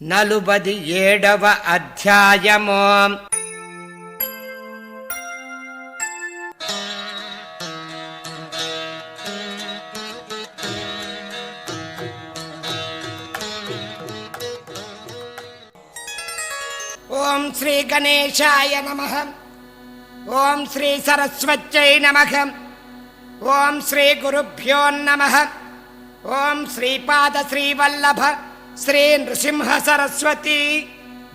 47వ అధ్యాయము. ఓం శ్రీ గణేశాయ నమః. ఓం శ్రీ సరస్వత్యై నమః. ఓం శ్రీ గురుభ్యో నమః. ఓం శ్రీపాద శ్రీవల్లభ శ్రీ నృసింహ సరస్వతి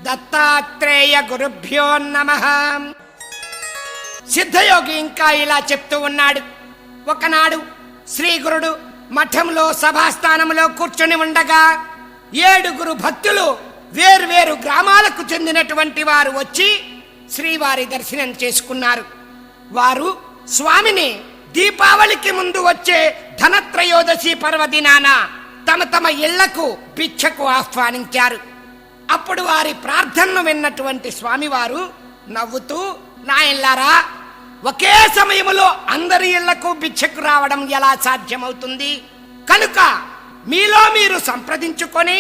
దత్తాత్రేయ గురుభ్యో నమః. సిద్ధయోగి ఇంకా ఇలా చెప్తూ ఉన్నాడు. ఒకనాడు శ్రీగురుడు మఠంలో సభాస్థానంలో కూర్చొని ఉండగా 7 భక్తులు వేర్వేరు గ్రామాలకు చెందినటువంటి వారు వచ్చి శ్రీవారి దర్శనం చేసుకున్నారు. వారు స్వామిని దీపావళికి ముందు వచ్చే ధనత్రయోదశి పర్వదినాన తమ తమ ఇళ్లకు భిక్షకు ఆహ్వానించారు. అప్పుడు వారి ప్రార్థనను విన్నటువంటి స్వామివారు నవ్వుతూ, నాయన్లారా, ఒకే సమయంలో అందరి ఇళ్లకు భిక్షకు రావడం ఎలా సాధ్యమవుతుంది? కనుక మీలో మీరు సంప్రదించుకొని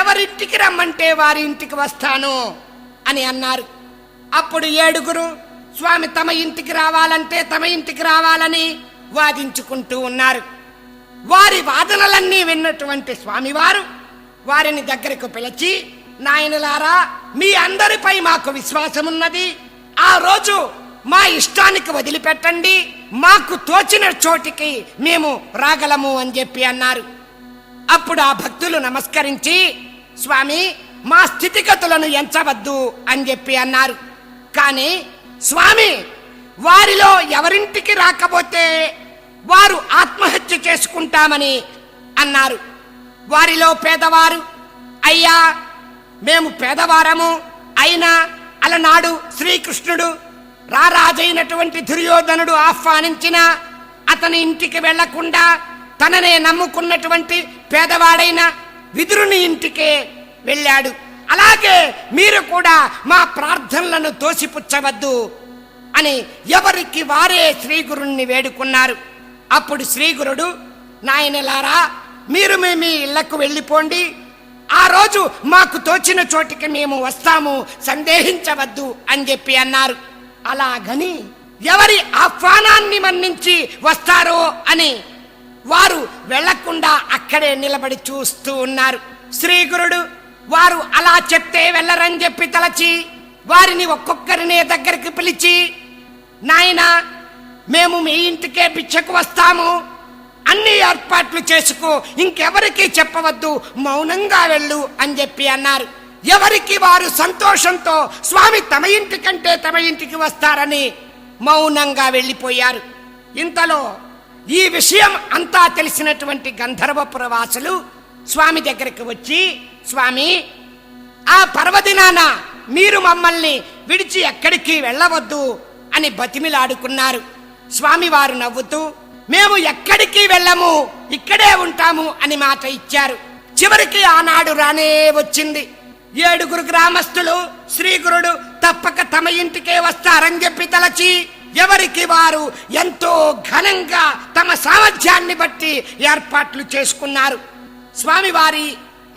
ఎవరింటికి రమ్మంటే వారి ఇంటికి వస్తాను అని అన్నారు. అప్పుడు 7 స్వామి తమ ఇంటికి రావాలంటే తమ ఇంటికి రావాలని వాదించుకుంటూ ఉన్నారు. వారి వాదనలన్నీ విన్నటువంటి స్వామివారు వారిని దగ్గరకు పిలిచి, నాయనలారా, మీ అందరిపై మాకు విశ్వాసమున్నది. ఆ రోజు మా ఇష్టానికి వదిలిపెట్టండి, మాకు తోచిన చోటికి మేము రాగలము అని చెప్పి అన్నారు. అప్పుడు ఆ భక్తులు నమస్కరించి, స్వామి, మా స్థితిగతులను ఎంచవద్దు అని చెప్పి అన్నారు. కానీ స్వామి వారిలో ఎవరింటికి రాకపోతే వారు ఆత్మహత్య చేసుకుంటామని అన్నారు. వారిలో పేదవారు, అయ్యా, మేము పేదవారము, అయినా అలనాడు శ్రీకృష్ణుడు రారాజైనటువంటి దుర్యోధనుడు ఆహ్వానించిన అతని ఇంటికి వెళ్లకుండా తననే నమ్ముకున్నటువంటి పేదవాడైన విదురుని ఇంటికే వెళ్ళాడు. అలాగే మీరు కూడా మా ప్రార్థనలను తోసిపుచ్చవద్దు అని ఎవరికి వారే శ్రీగురుణ్ణి వేడుకున్నారు. అప్పుడు శ్రీగురుడు, నాయనలారా, మీరు మీ ఇళ్లకు వెళ్ళిపోండి, ఆ రోజు మాకు తోచిన చోటికి మేము వస్తాము, సందేహించవద్దు అని చెప్పి అన్నారు. అలాగని ఎవరి ఆహ్వానాన్ని మన్నించి వస్తారో అని వారు వెళ్లకుండా అక్కడే నిలబడి చూస్తూ ఉన్నారు. శ్రీగురుడు వారు అలా చెప్తే వెళ్ళరని చెప్పి తలచి వారిని ఒక్కొక్కరినే దగ్గరికి పిలిచి, నాయనా, మేము మీ ఇంటికే భిక్షకు వస్తాము, అన్ని ఏర్పాట్లు చేసుకో, ఇంకెవరికి చెప్పవద్దు, మౌనంగా వెళ్ళు అని చెప్పి అన్నారు. ఎవరికి వారు సంతోషంతో స్వామి తమ ఇంటికంటే తమ ఇంటికి వస్తారని మౌనంగా వెళ్ళిపోయారు. ఇంతలో ఈ విషయం అంతా తెలిసినటువంటి గంధర్వపుర వాసులు స్వామి దగ్గరికి వచ్చి, స్వామి, ఆ పర్వదినాన మీరు మమ్మల్ని విడిచి ఎక్కడికి వెళ్ళవద్దు అని బతిమిలాడుకున్నారు. స్వామివారు నవ్వుతూ, మేము ఎక్కడికి వెళ్ళము, ఇక్కడే ఉంటాము అని మాట ఇచ్చారు. చివరికి ఆనాడు రానే వచ్చింది. 7 గ్రామస్తులు శ్రీగురుడు తప్పక తమ ఇంటికే వస్తారని చెప్పి తలచి ఎవరికి వారు ఎంతో ఘనంగా తమ సామర్థ్యాన్ని బట్టి ఏర్పాట్లు చేసుకున్నారు. స్వామివారి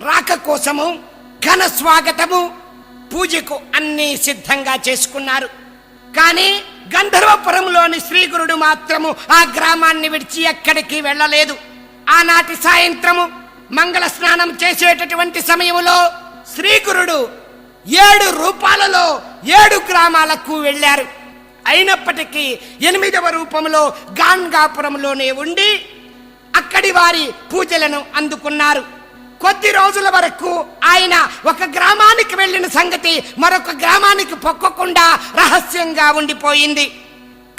రాక కోసము ఘన స్వాగతము, పూజకు అన్ని సిద్ధంగా చేసుకున్నారు. కానీ గంధర్వపురంలోని శ్రీగురుడు మాత్రము ఆ గ్రామాన్ని విడిచి ఎక్కడికి వెళ్ళలేదు. ఆనాటి సాయంత్రము మంగళ స్నానం చేసేటటువంటి సమయంలో శ్రీగురుడు 7 రూపాలలో 7 గ్రామాలకు వెళ్ళారు. అయినప్పటికీ 8వ రూపంలో గాన్గాపురంలోనే ఉండి అక్కడి వారి పూజలను అందుకున్నారు. కొద్ది రోజుల వరకు ఆయన ఒక గ్రామానికి వెళ్ళిన సంగతి మరొక గ్రామానికి పొక్కకుండా రహస్యంగా ఉండిపోయింది.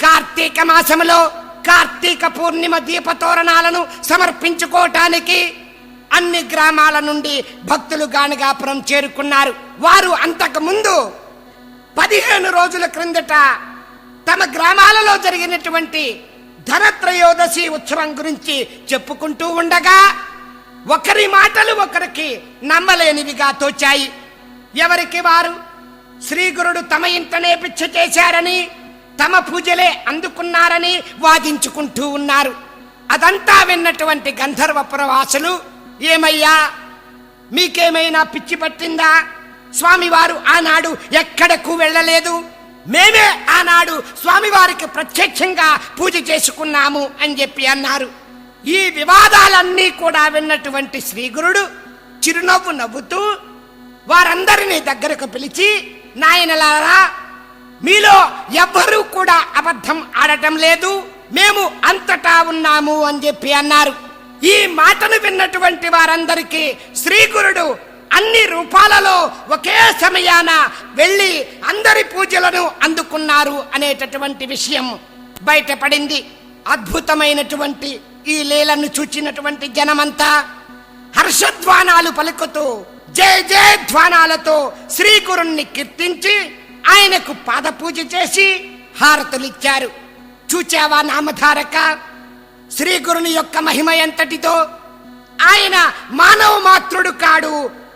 కార్తీక మాసంలో కార్తీక పూర్ణిమ దీపతోరణాలను సమర్పించుకోవటానికి అన్ని గ్రామాల నుండి భక్తులు గానగాపురం చేరుకున్నారు. వారు అంతకు ముందు 15 రోజుల క్రిందట తమ గ్రామాలలో జరిగినటువంటి ధనత్రయోదశి ఉత్సవం గురించి చెప్పుకుంటూ ఉండగా ఒకరి మాటలు ఒకరికి నమ్మలేనివిగా తోచాయి. ఎవరికి వారు శ్రీగురుడు తమ ఇంటనే పిచ్చ చేశారని, తమ పూజలే అందుకున్నారని వాదించుకుంటూ ఉన్నారు. అదంతా విన్నటువంటి గంధర్వపుర వాసులు, ఏమయ్యా, మీకేమైనా పిచ్చి పట్టిందా? స్వామివారు ఆనాడు ఎక్కడకు వెళ్ళలేదు, మేమే ఆనాడు స్వామివారికి ప్రత్యక్షంగా పూజ చేసుకున్నాము అని చెప్పి అన్నారు. ఈ వివాదాలన్నీ కూడా విన్నటువంటి శ్రీగురుడు చిరునవ్వు నవ్వుతూ వారందరినీ దగ్గరకు పిలిచి, నాయనలారా, మీలో ఎవ్వరూ కూడా అబద్ధం ఆడటం లేదు, మేము అంతటా ఉన్నాము అని చెప్పి అన్నారు. ఈ మాటను విన్నటువంటి వారందరికీ శ్రీగురుడు అన్ని రూపాలలో ఒకే సమయాన వెళ్ళి అందరి పూజలను అందుకున్నారు అనేటటువంటి విషయం బయటపడింది. అద్భుతమైనటువంటి ఈ లీలను చూచినటువంటి జనమంతా హర్షధ్వానాలు పలుకుతూ జయ జయధ్వానాలతో శ్రీగురుణ్ణి కీర్తించి ఆయనకు పాదపూజ చేసి హారతులిచ్చారు. చూచావా నామధారక, శ్రీగురుని యొక్క మహిమ ఎంతటితో! ఆయన మానవ మాత్రుడు కాడు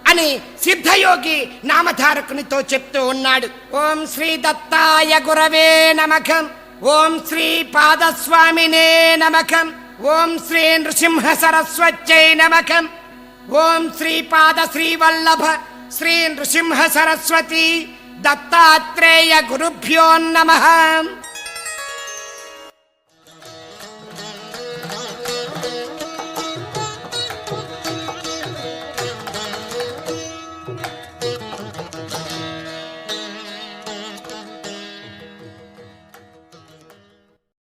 అని సిద్ధయోగి నామధారకునితో చెప్తూ ఉన్నాడు. ఓం శ్రీ దత్తాయ గురవే నమః, ఓం శ్రీ పాదస్వామినే నమః, ఓం శ్రీ నృసింహ సరస్వత్యై నమః, ఓం శ్రీ పాద శ్రీవల్లభ శ్రీ నృసింహ సరస్వతి దత్తాత్రేయ గురుభ్యో నమః.